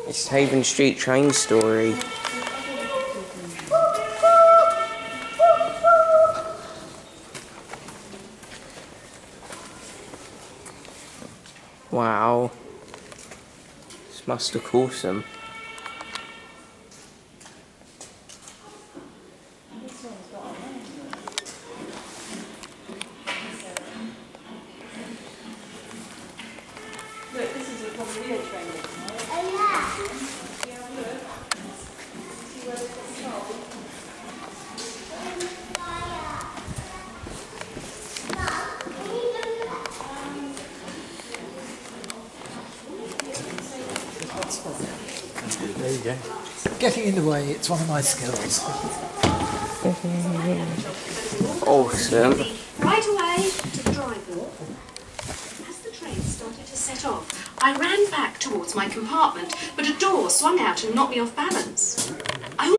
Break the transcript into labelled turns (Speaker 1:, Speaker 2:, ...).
Speaker 1: It's Havenstreet Train Story. Wow. This must look awesome.
Speaker 2: Look, this is a proper real train.
Speaker 3: Oh yeah.
Speaker 2: Yeah, look. See where it's got sold?
Speaker 4: There you go. Getting in the way, it's one of my skills.
Speaker 1: Awesome.
Speaker 5: Right away to the driveway. As the train started to set off, I ran back towards my compartment, but a door swung out and knocked me off balance.